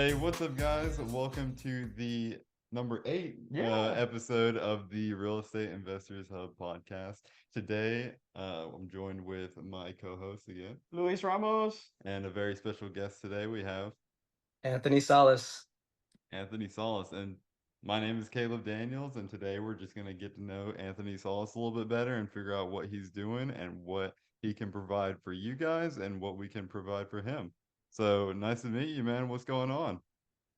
Hey, what's up, guys? Welcome to the number 8 Yeah. episode of the Real Estate Investors Hub podcast. Today, I'm joined with my co-host again, Luis Ramos. and a very special guest today. We have Anthony Salas. Anthony Solis, and my name is Caleb Daniels, and today we're just going to get to know Anthony Solis a little bit better and figure out what he's doing and what he can provide for you guys and what we can provide for him. So nice to meet you, man. What's going on?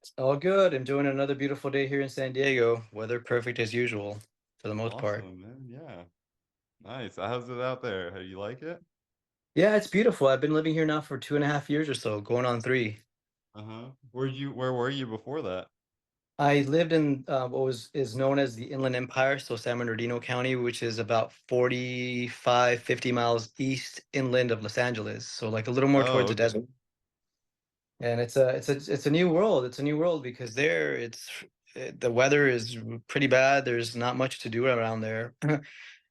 It's all good. Enjoying another beautiful day here in San Diego. Weather perfect as usual for the most part. Awesome, man. Yeah. Nice. How's it out there? How you like it? Yeah, it's beautiful. I've been living here now for 2.5 years or so, going on 3. Uh-huh. Where were you before that? I lived in what is known as the Inland Empire, so San Bernardino County, which is about 45, 50 miles east inland of Los Angeles. So like a little more Oh, towards the okay. desert. And it's a new world. It's a new world because the weather is pretty bad. There's not much to do around there.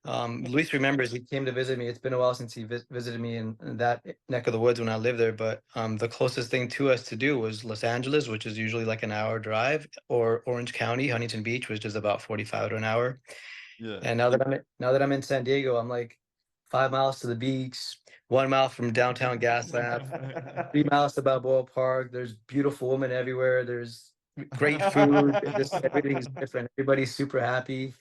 Luis remembers he came to visit me. It's been a while since he visited me in that neck of the woods when I lived there. But the closest thing to us to do was Los Angeles, which is usually like an hour drive, or Orange County, Huntington Beach, which is about 45 to an hour. Yeah. And now that I'm in San Diego, I'm like 5 miles to the beach, 1 mile from downtown Gaslamp, 3 miles to Balboa Park. There's beautiful women everywhere. There's great food. Just everything's different. Everybody's super happy.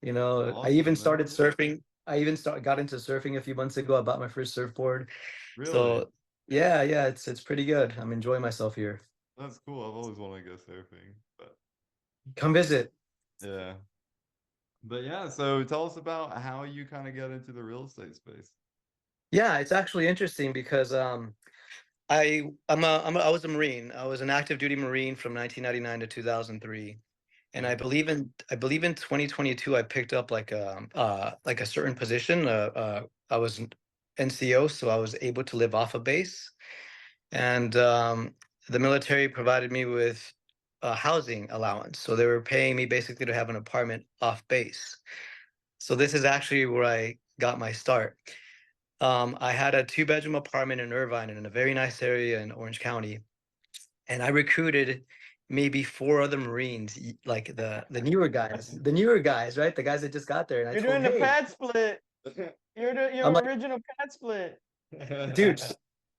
I even Awesome, man. started surfing. Got into surfing a few months ago. I bought my first surfboard. Really? So yeah, it's pretty good. I'm enjoying myself here. That's cool. I've always wanted to go surfing, but Come visit. yeah. But yeah, so tell us about how you kind of got into the real estate space. Yeah, it's actually interesting because I was a Marine. I was an active duty Marine from 1999 to 2003. And Uh-huh. I believe in 2022 I picked up like a certain position. I was an NCO, so I was able to live off a base. And the military provided me with a housing allowance. So they were paying me basically to have an apartment off base. So this is actually where I got my start. I had a 2-bedroom apartment in Irvine in a very nice area in Orange County, and I recruited maybe 4 other Marines, like the newer guys, right? The guys that just got there, and I You're told doing them, the hey, pad split. You're I'm your like, original pad split. dude.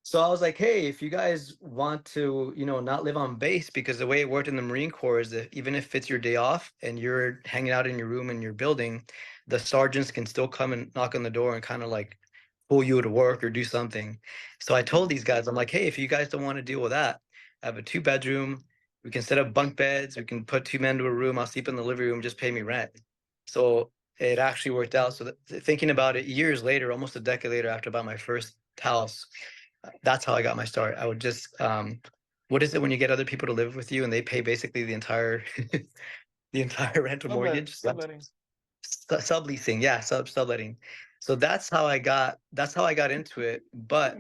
So I was like, hey, if you guys want to, not live on base, because the way it worked in the Marine Corps is that even if it's your day off and you're hanging out in your room in your building, the sergeants can still come and knock on the door and kind of like pull you to work or do something. So I told these guys, I'm like, hey, if you guys don't want to deal with that, I have a 2-bedroom. We can set up bunk beds. We can put 2 men to a room. I'll sleep in the living room. Just pay me rent. So it actually worked out. So thinking about it years later, almost a decade later, after I bought my first house, that's how I got my start. I would just what is it when you get other people to live with you and they pay basically the entire the entire rental mortgage? Subletting. Subleasing, yeah, subletting. So that's how I got into it. But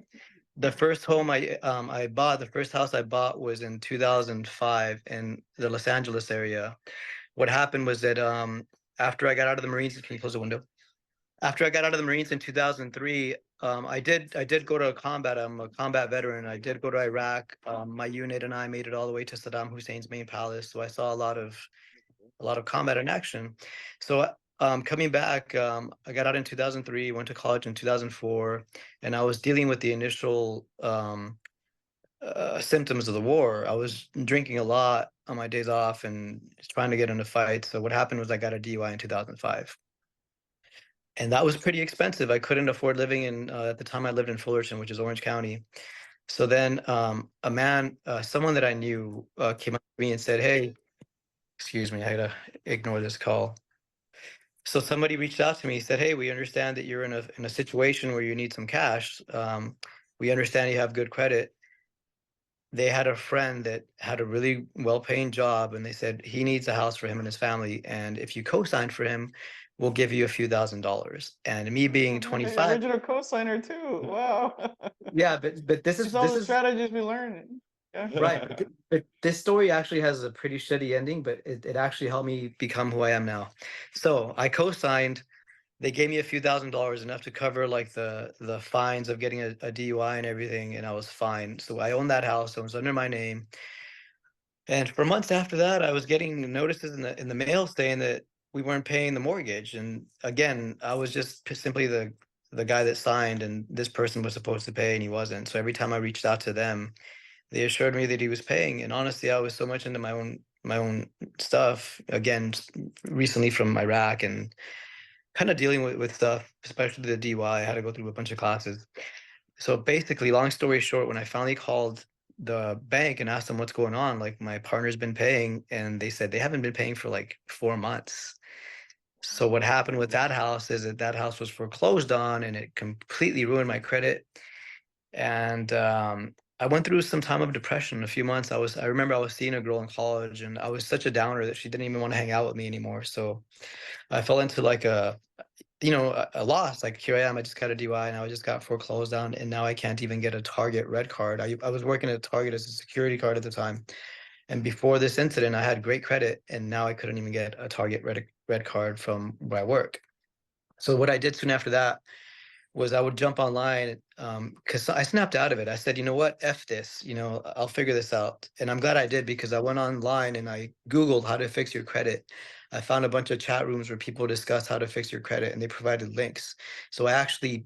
the first home I bought, the first house I bought was in 2005 in the Los Angeles area. What happened was that after I got out of the Marines, can you close the window? After I got out of the Marines in 2003, I did go to combat. I'm a combat veteran. I did go to Iraq. My unit and I made it all the way to Saddam Hussein's main palace. So I saw a lot of combat in action. So coming back, I got out in 2003, went to college in 2004, and I was dealing with the initial symptoms of the war. I was drinking a lot on my days off and trying to get into fights. So what happened was I got a DUI in 2005. And that was pretty expensive. I couldn't afford living in at the time I lived in Fullerton, which is Orange County. So then someone that I knew came up to me and said, hey, excuse me, I had to ignore this call. So somebody reached out to me, said, hey, we understand that you're in a situation where you need some cash. We understand you have good credit. They had a friend that had a really well-paying job, and they said he needs a house for him and his family. And if you co-sign for him, we'll give you a few $1,000s. And me being Oh, nice. 25, Original co-signer too. Wow. yeah, but this It's is all this the is strategies we learn. Yeah. right. But this story actually has a pretty shitty ending, but it actually helped me become who I am now. So I co-signed. They gave me a few $1,000s, enough to cover like the fines of getting a DUI and everything, and I was fine. So I owned that house. It was under my name. And for months after that, I was getting notices in the mail saying that we weren't paying the mortgage. And again, I was just simply the guy that signed, and this person was supposed to pay and he wasn't. So every time I reached out to them, they assured me that he was paying. And honestly, I was so much into my own stuff. Again, recently from Iraq and kind of dealing with stuff, especially the DUI. I had to go through a bunch of classes. So basically, long story short, when I finally called the bank and asked them what's going on, like my partner's been paying, and they said they haven't been paying for like 4 months. So what happened with that house is that that house was foreclosed on, and it completely ruined my credit. And I went through some time of depression. A few months, I remember I was seeing a girl in college, and I was such a downer that she didn't even want to hang out with me anymore. So I fell into like a loss. Like, here I am, I just got a DUI, and I just got foreclosed on, and now I can't even get a Target red card. I was working at Target as a security card at the time, and before this incident, I had great credit, and now I couldn't even get a Target red card from where I work. So what I did soon after that was I would jump online, because I snapped out of it. I said, you know what, F this, I'll figure this out. And I'm glad I did, because I went online and I Googled how to fix your credit. I found a bunch of chat rooms where people discuss how to fix your credit, and they provided links. So I actually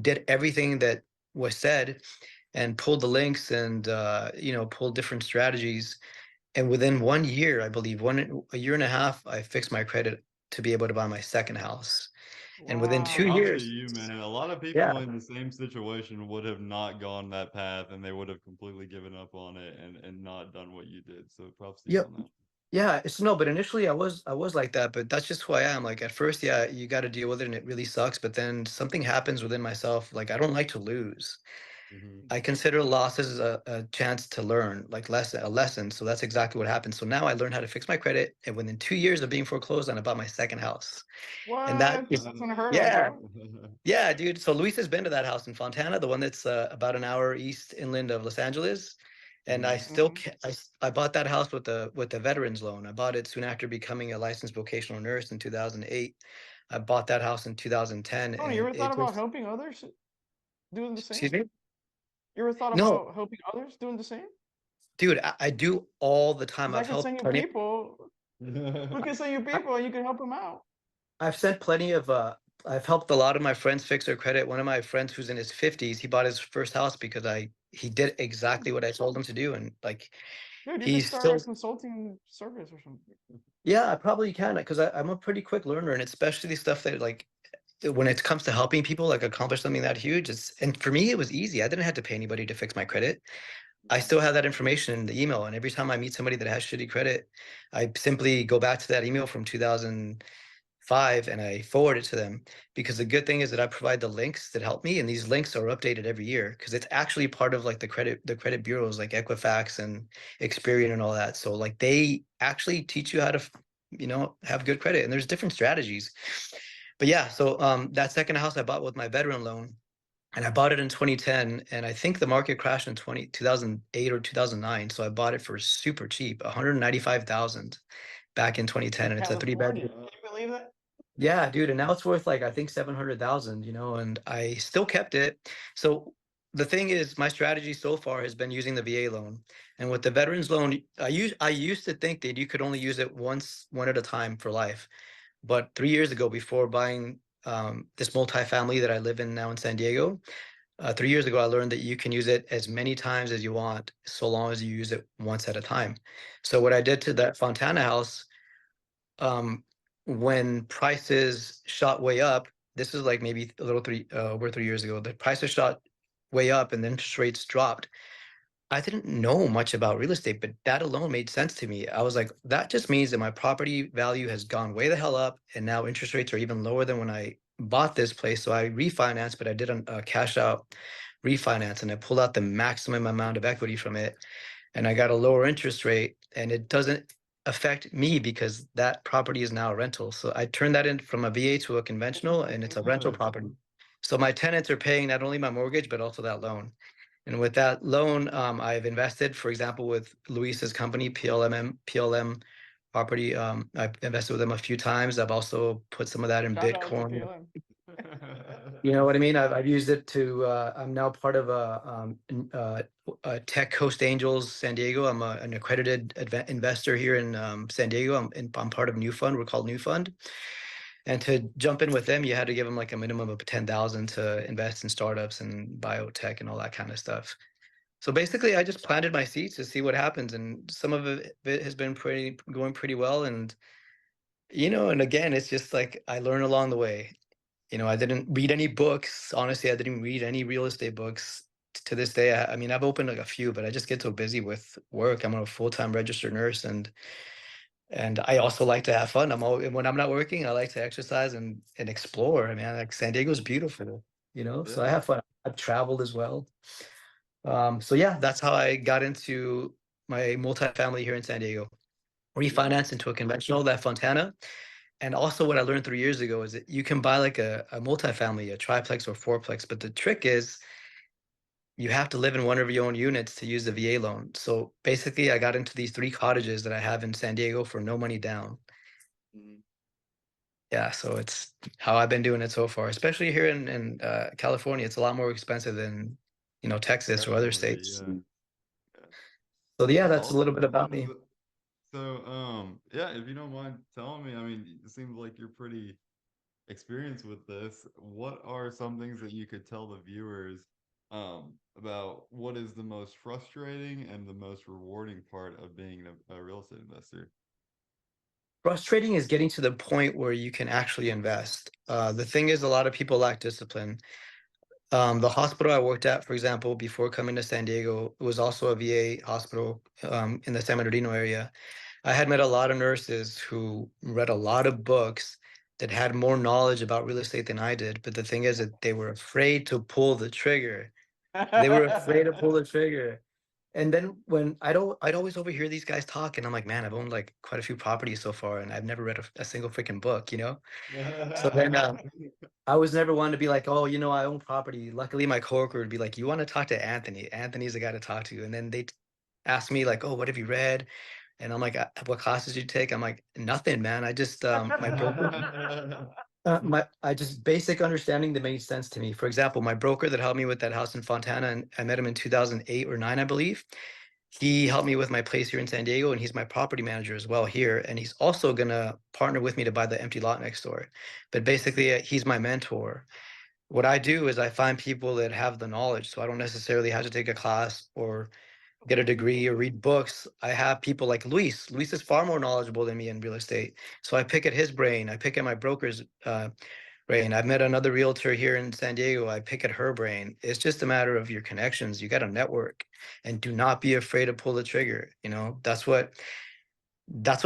did everything that was said and pulled the links and, pulled different strategies. And within 1 year, I believe, a year and a half, I fixed my credit to be able to buy my second house. And within two Wow. Props to years, you, man. A lot of yeah. people in the same situation would have not gone that path, and they would have completely given up on it and not done what you did. So props to you Yep. on that. Yeah, it's no, but initially I was like that, but that's just who I am. Like at first, yeah, you got to deal with it and it really sucks, but then something happens within myself. Like I don't like to lose. Mhm. I consider losses a chance to learn, like a lesson. So that's exactly what happened. So now I learned how to fix my credit, and within 2 years of being foreclosed on, I bought my second house. And that What? is, That's unheard of, yeah, bro. yeah, dude. So Luis has been to that house in Fontana, the one that's about an hour east inland of Los Angeles. And I Mhm. still Mhm. I bought that house with the veterans loan. I bought it soon after becoming a licensed vocational nurse in 2008. I bought that house in 2010, Tony, you and ever thought it about just, helping others doing the same? excuse me. You ever thought No, about helping others doing the same? dude, I do all the time. Because I could send you people. We could send you I, people, and you can help them out. I've sent plenty of I've helped a lot of my friends fix their credit. One of my friends who's in his 50s, he bought his first house because he did exactly what I told him to do, and like Dude, you could he's start still. a consulting service or something. Yeah, I probably can, because I'm a pretty quick learner, and especially stuff that like when it comes to helping people like accomplish something that huge, and for me it was easy. I didn't have to pay anybody to fix my credit. I still have that information in the email, and every time I meet somebody that has shitty credit, I simply go back to that email from 2005 and I forward it to them. Because the good thing is that I provide the links that help me, and these links are updated every year because it's actually part of like the credit bureaus like Equifax and Experian and all that. So like they actually teach you how to have good credit, and there's different strategies. But yeah, so that second house I bought with my veteran loan, and I bought it in 2010, and I think the market crashed in 2008 or 2009. So I bought it for super cheap, 195,000 back in 2010, In and it's a three California. bedroom. Can you believe that? Yeah, dude, and now it's worth like I think 700,000, and I still kept it. So the thing is, my strategy so far has been using the VA loan, and with the veterans loan, I used to think that you could only use it one at a time for life. But 3 years ago, before buying this multifamily that I live in now in San Diego, 3 years ago, I learned that you can use it as many times as you want, so long as you use it once at a time. So what I did to that Fontana house, um, when prices shot way up, this is like maybe a little over 3 years ago, the prices shot way up and the interest rates dropped. I didn't know much about real estate, but that alone made sense to me. I was like, that just means that my property value has gone way the hell up, and now interest rates are even lower than when I bought this place. So I refinanced, but I did a cash out refinance, and I pulled out the maximum amount of equity from it, and I got a lower interest rate, and it doesn't affect me because that property is now a rental. So I turned that in from a VA to a conventional, and it's a rental property. So my tenants are paying not only my mortgage, but also that loan. And with that loan, I've invested, for example, with Luis's company, PLM Property. I've invested with them a few times. I've also put some of that in Shout out to Bitcoin. PLM. You know what I mean? I've used it to, I'm now part of a Tech Coast Angels San Diego. I'm an accredited investor here in San Diego. I'm part of New Fund. We're called New Fund. And to jump in with them, you had to give them like a minimum of 10,000 to invest in startups and biotech and all that kind of stuff. So basically, I just planted my seeds to see what happens, and some of it has been going pretty well. And and again, it's just like I learn along the way. I didn't read any books. Honestly, I didn't read any real estate books to this day. I mean, I've opened like a few, but I just get so busy with work. I'm a full-time registered nurse, and I also like to have fun. When I'm not working, I like to exercise and explore. I mean, like San Diego's beautiful, so I Yeah. have fun. I've traveled as well. So yeah, that's how I got into my multifamily here in San Diego. Refinanced into a conventional, that Fontana. And also what I learned 3 years ago is that you can buy like a multifamily, a triplex or fourplex, but the trick is you have to live in one of your own units to use the VA loan. So basically I got into these 3 cottages that I have in San Diego for no money down. Mhm. Yeah, so it's how I've been doing it so far, especially here in California. It's a lot more expensive than, Texas or other Definitely, states. yeah. Yeah. So yeah, That's that's a little awesome. bit about me. Yeah, if you don't mind telling me, I mean, it seems like you're pretty experienced with this. What are some things that you could tell the viewers about what is the most frustrating and the most rewarding part of being a real estate investor? Frustrating is getting to the point where you can actually invest. The thing is, a lot of people lack discipline. The hospital I worked at, for example, before coming to San Diego, it was also a VA hospital in the San Bernardino area. I had met a lot of nurses who read a lot of books that had more knowledge about real estate than I did. But the thing is that they were afraid to pull the trigger. They were afraid to pull the trigger. And then when I'd always overhear these guys talk, and I'm like, man, I've owned like quite a few properties so far, and I've never read a single freaking book. So then I was never one to be like, oh, I own property. Luckily, my coworker would be like, you want to talk to Anthony? Anthony's the guy to talk to. And then they ask me like, oh, what have you read? And I'm like, what classes did you take? I'm like, nothing, man. I just my broker, my I just basic understanding that made sense to me. For example, my broker that helped me with that house in Fontana, and I met him in 2008 or 9, I believe. He helped me with my place here in San Diego, and he's my property manager as well here. And he's also gonna partner with me to buy the empty lot next door. But basically, he's my mentor. What I do is I find people that have the knowledge, so I don't necessarily have to take a class or get a degree or read books. I have people like Luis. Luis is far more knowledgeable than me in real estate. So I pick at his brain. I pick at my broker's brain. I've met another realtor here in San Diego. I pick at her brain. It's just a matter of your connections. You got to network and do not be afraid to pull the trigger. That's what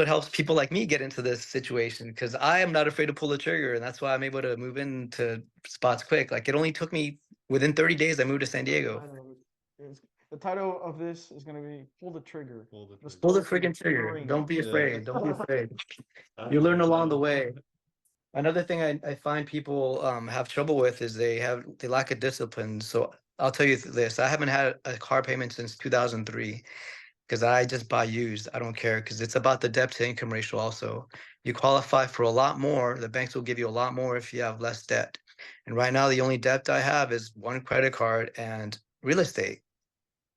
helps people like me get into this situation, because I am not afraid to pull the trigger, and that's why I'm able to move into spots quick. Like it only took me within 30 days I moved to San Diego. The title of this is going to be "Pull the Trigger." Pull the Pull the trigger. freaking trigger. Ring. Don't be Yeah. afraid. Don't be afraid. You learn along the way. Another thing I find people have trouble with is they lack a discipline. So I'll tell you this: I haven't had a car payment since 2003 because I just buy used. I don't care, because it's about the debt to income ratio. Also, you qualify for a lot more. The banks will give you a lot more if you have less debt. And right now, the only debt I have is one credit card and real estate.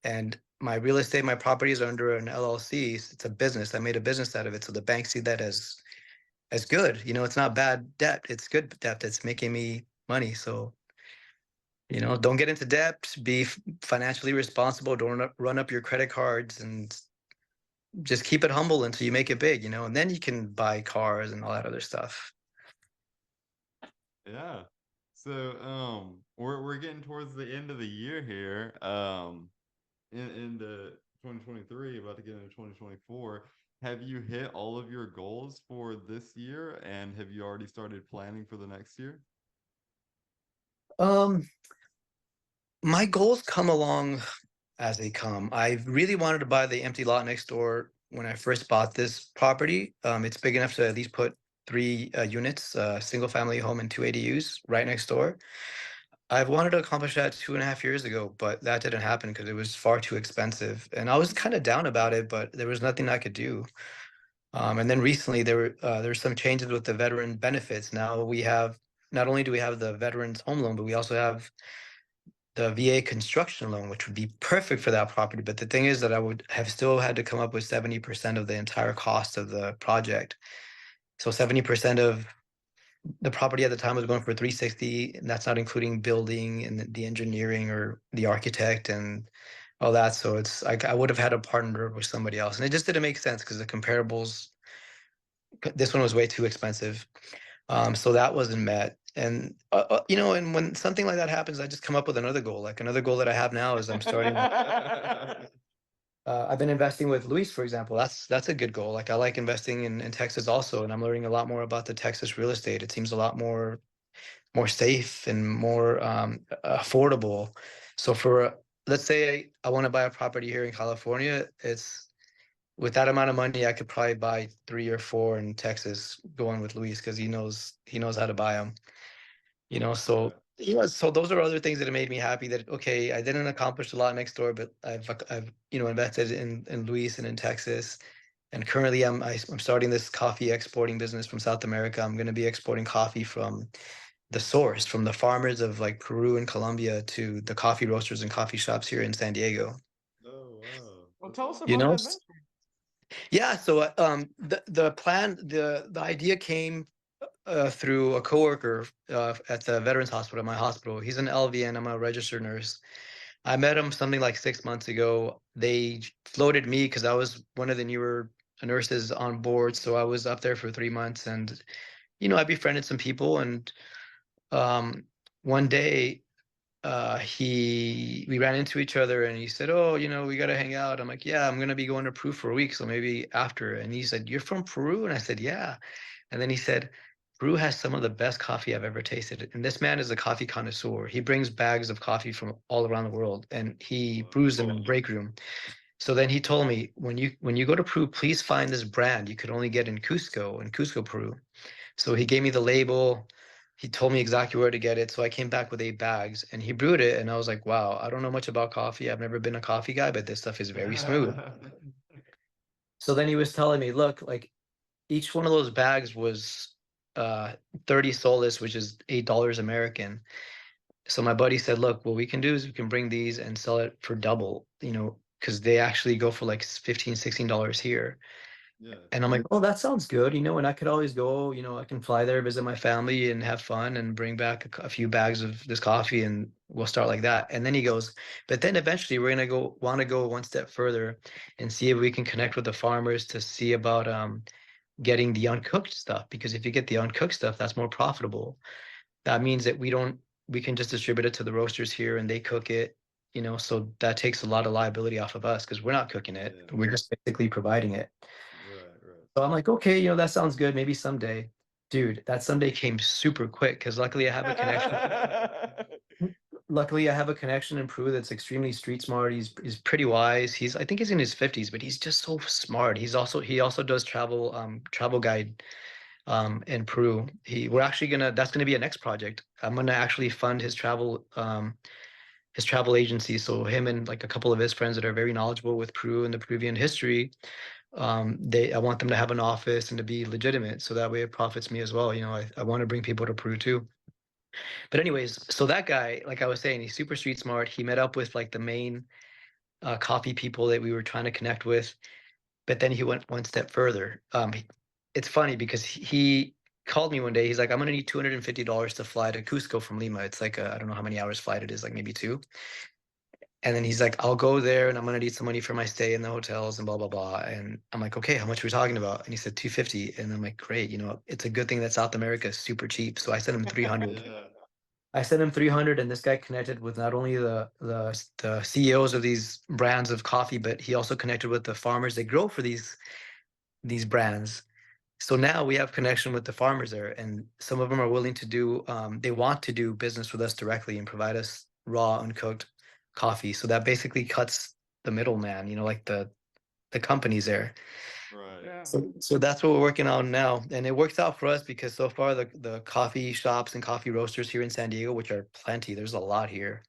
And my real estate, my properties are under an LLC. It's a business. I made a business out of it, so the banks see that as good. It's not bad debt. It's good debt. It's making me money. So, don't get into debt. Be financially responsible. Don't run up your credit cards, and just keep it humble until you make it big. And then you can buy cars and all that other stuff. Yeah. So, we're getting towards the end of the year here. In the 2023, about to get into 2024. Have you hit all of your goals for this year, and have you already started planning for the next year? Um, my goals come along as they come. I really wanted to buy the empty lot next door when I first bought this property. It's big enough to at least put 3 units, single family home and 2 ADUs right next door. I've wanted to accomplish that 2.5 years ago, but that didn't happen because it was far too expensive. And I was kind of down about it, but there was nothing I could do. And then recently there were some changes with the veteran benefits. Now we have not only do we have the veterans home loan, but we also have the VA construction loan, which would be perfect for that property. But the thing is that I would have still had to come up with 70% of the entire cost of the project. So 70% of the property at the time was going for 360, and that's not including building and the engineering or the architect and all that. So it's like I would have had to partner with somebody else, and it just didn't make sense because the comparables, this one was way too expensive. So that wasn't met. And you know, and when something like that happens, I just come up with another goal. Like another goal that I have now is I'm starting. I've been investing with Luis, for example. That's a good goal. Like I like investing in Texas also, and I'm learning a lot more about the Texas real estate. It seems a lot more safe and more affordable. So for let's say I want to buy a property here in California, it's with that amount of money, I could probably buy 3 or 4 in Texas, going with Luis because he knows how to buy them. You know, so so those are other things that have made me happy. That okay, I didn't accomplish a lot next door, but I've invested in Luis and in Texas. And currently, I'm starting this coffee exporting business from South America. I'm going to be exporting coffee from the source, from the farmers of like Peru and Colombia to the coffee roasters and coffee shops here in San Diego. Oh wow. Well, That's tell us awesome. You about know, that venture. yeah. So the plan, the idea came through a coworker at the Veterans Hospital, my hospital. He's an LVN. I'm a registered nurse. I met him something like 6 months ago. They floated me because I was one of the newer nurses on board. So I was up there for 3 months, and I befriended some people. And um, one day, we ran into each other, and he said, "Oh, we got to hang out." I'm like, "Yeah, I'm gonna be going to Peru for a week, so maybe after." And he said, "You're from Peru?" And I said, "Yeah." And then he said, "Peru has some of the best coffee I've ever tasted." And this man is a coffee connoisseur. He brings bags of coffee from all around the world, and he brews them in the break room. So then he told me, when you go to Peru, please find this brand you could only get in Cusco, Peru. So he gave me the label. He told me exactly where to get it. So I came back with 8 bags, and he brewed it. And I was like, wow, I don't know much about coffee. I've never been a coffee guy, but this stuff is very smooth. So then he was telling me, look, like each one of those bags was uh 30 solis, which is $8 American. So my buddy said, look, what we can do is we can bring these and sell it for double, because they actually go for like 15, $16 here. Yeah. And I'm like, oh, that sounds good, and I could always go, I can fly there, visit my family and have fun and bring back a few bags of this coffee, and we'll start like that. And then he goes, but then eventually we're gonna want to go one step further and see if we can connect with the farmers to see about getting the uncooked stuff, because if you get the uncooked stuff, that's more profitable. That means that we can just distribute it to the roasters here and they cook it, so that takes a lot of liability off of us because we're not cooking it. Yeah. We're just basically providing it. Right, right. So I'm like, okay, that sounds good. Maybe someday. Dude, that someday came super quick because luckily I have a connection. Luckily, I have a connection in Peru that's extremely street smart. He's pretty wise. I think he's in his 50s, but he's just so smart. He also does travel guide in Peru. We're actually that's gonna be a next project. I'm gonna actually fund his travel agency. So him and like a couple of his friends that are very knowledgeable with Peru and the Peruvian history, I want them to have an office and to be legitimate, so that way it profits me as well. I want to bring people to Peru too. But anyways, so that guy, like I was saying, he's super street smart. He met up with like the main coffee people that we were trying to connect with, but then he went one step further. It's funny because he called me one day. He's like, I'm gonna need $250 to fly to Cusco from Lima. It's like I don't know how many hours flight it is, like maybe 2. And then he's like, I'll go there and I'm gonna need some money for my stay in the hotels and blah blah blah. And I'm like, okay, how much are we talking about? And he said 250. And I'm like, great, it's a good thing that South America is super cheap. So I sent him 300. Yeah. I sent him 300, and this guy connected with not only the CEOs of these brands of coffee, but he also connected with the farmers that grow for these brands. So now we have connection with the farmers there, and some of them are willing to do. They want to do business with us directly and provide us raw, uncooked coffee. So that basically cuts the middleman. Like the companies there. Right. Yeah. So that's what we're working on now, and it works out for us because so far the coffee shops and coffee roasters here in San Diego, which are plenty, there's a lot here.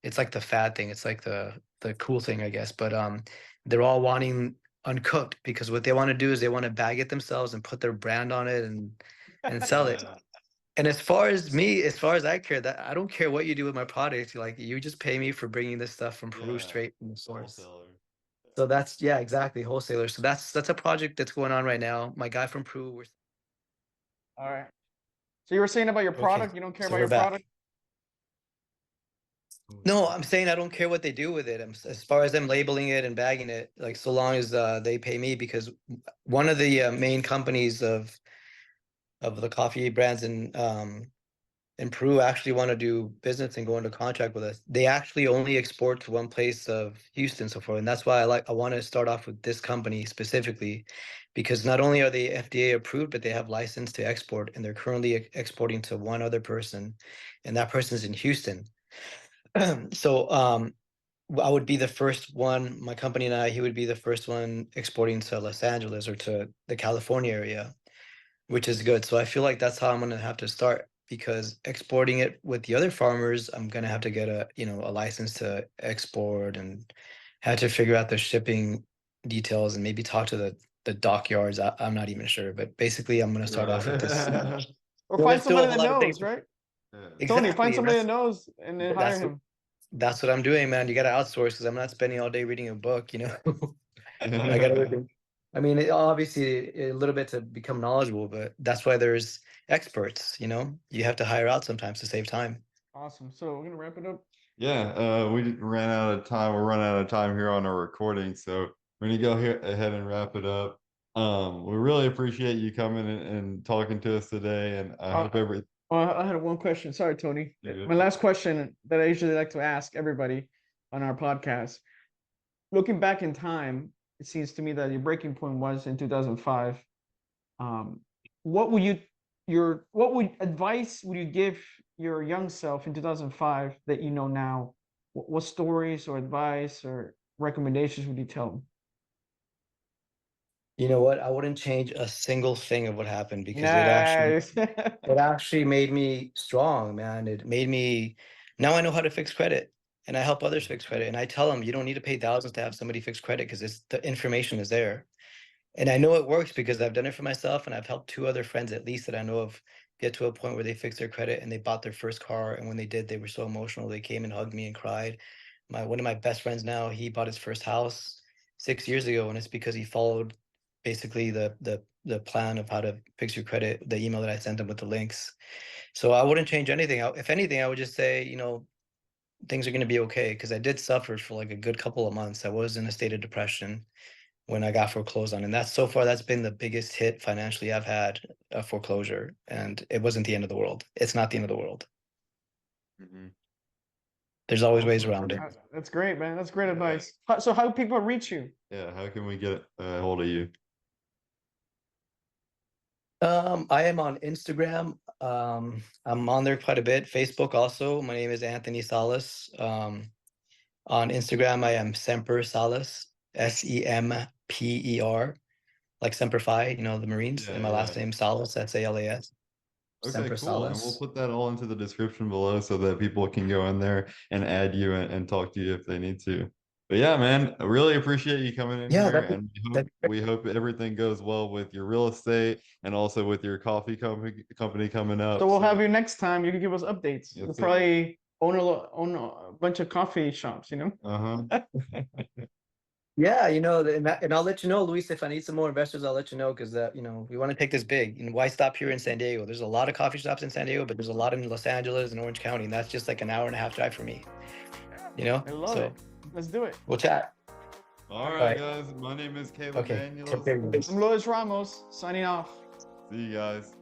It's like the fad thing. It's like the cool thing, I guess. But they're all wanting uncooked because what they want to do is they want to bag it themselves and put their brand on it and sell it. Yeah. And as far as me, as far as I care, that I don't care what you do with my product. Like you just pay me for bringing this stuff from Peru Yeah, straight from the source. wholesaler. So that's yeah, exactly, wholesaler. So that's a project that's going on right now. My guy from Peru. All right. So you were saying about your Okay, product, you don't care so about we're your back. product? No, I'm saying I don't care what they do with it. As far as them labeling it and bagging it, like so long as they pay me, because one of the main companies of the coffee brands in Peru actually want to do business and go into contract with us. They actually only export to one place of Houston so far, and that's why I want to start off with this company specifically, because not only are they FDA approved, but they have license to export, and they're currently exporting to one other person, and that person's in Houston. So I would be the first one, my company and I, he would be the first one exporting to Los Angeles or to the California area, which is good. So I feel like that's how I'm gonna have to start, because exporting it with the other farmers, I'm gonna have to get a license to export and had to figure out the shipping details and maybe talk to the dockyards. I'm not even sure, but basically I'm gonna start off with this. Or Well, find there's still a somebody whole that lot of knows, things. right? Yeah. Tony, find Exactly, and somebody that knows and then hire that's him. that's what I'm doing, man. You gotta outsource because I'm not spending all day reading a book, I gotta. I mean, obviously a little bit to become knowledgeable, but that's why there's experts. You have to hire out sometimes to save time. Awesome. So we're gonna wrap it up. Yeah, we ran out of time. We're running out of time here on our recording, so we're gonna go here ahead and wrap it up. We really appreciate you coming and talking to us today, and I hope every I had one question. Sorry, Tony. You're good. My last question that I usually like to ask everybody on our podcast. Looking back in time, it seems to me that your breaking point was in 2005. What would advice would you give your young self in 2005 that you know now? What stories or advice or recommendations would you tell them? You know what? I wouldn't change a single thing of what happened because Nice. it actually made me strong, man. It made me now I know how to fix credit and I help others fix credit. And I tell them you don't need to pay thousands to have somebody fix credit because it's the information is there. And I know it works because I've done it for myself and I've helped two other friends at least that I know of get to a point where they fixed their credit and they bought their first car. And when they did, they were so emotional. They came and hugged me and cried. One of my best friends now, he bought his first house 6 years ago, and it's because he followed basically the plan of how to fix your credit, the email that I sent him with the links. So I wouldn't change anything. If anything, I would just say, things are going to be okay because I did suffer for like a good couple of months. I was in a state of depression when I got foreclosed on. And that's been the biggest hit financially I've had, a foreclosure. And it wasn't the end of the world. It's not the end of the world. Mhm. There's always ways around it. That's great, man. That's great advice. So how do people reach you? Yeah, how can we get a hold of you? I am on Instagram. I'm on there quite a bit. Facebook also. My name is Anthony Salas. On Instagram, I am Semper Salas, Semper, like Semper Fi, the Marines. Yeah, And my last name Salas, Salas. Okay, Semper cool. And we'll Salas. put that all into the description below so that people can go in there and add you and talk to you if they need to. But yeah, man, I really appreciate you coming in Yeah, here, and we hope everything goes well with your real estate and also with your coffee company coming up. So we'll have you next time. You can give us updates. Yes, You'll sir. probably own a bunch of coffee shops, Uh-huh. Yeah, and I'll let you know, Luis, if I need some more investors, I'll let you know because we want to take this big. And why stop here in San Diego? There's a lot of coffee shops in San Diego, but there's a lot in Los Angeles and Orange County, and that's just like an hour and a half drive for me. I love it. Let's do it. We'll chat. All right, right. guys. My name is Caleb Okay. Daniels. Take care, Luis. I'm Luis Ramos, signing off. See you guys.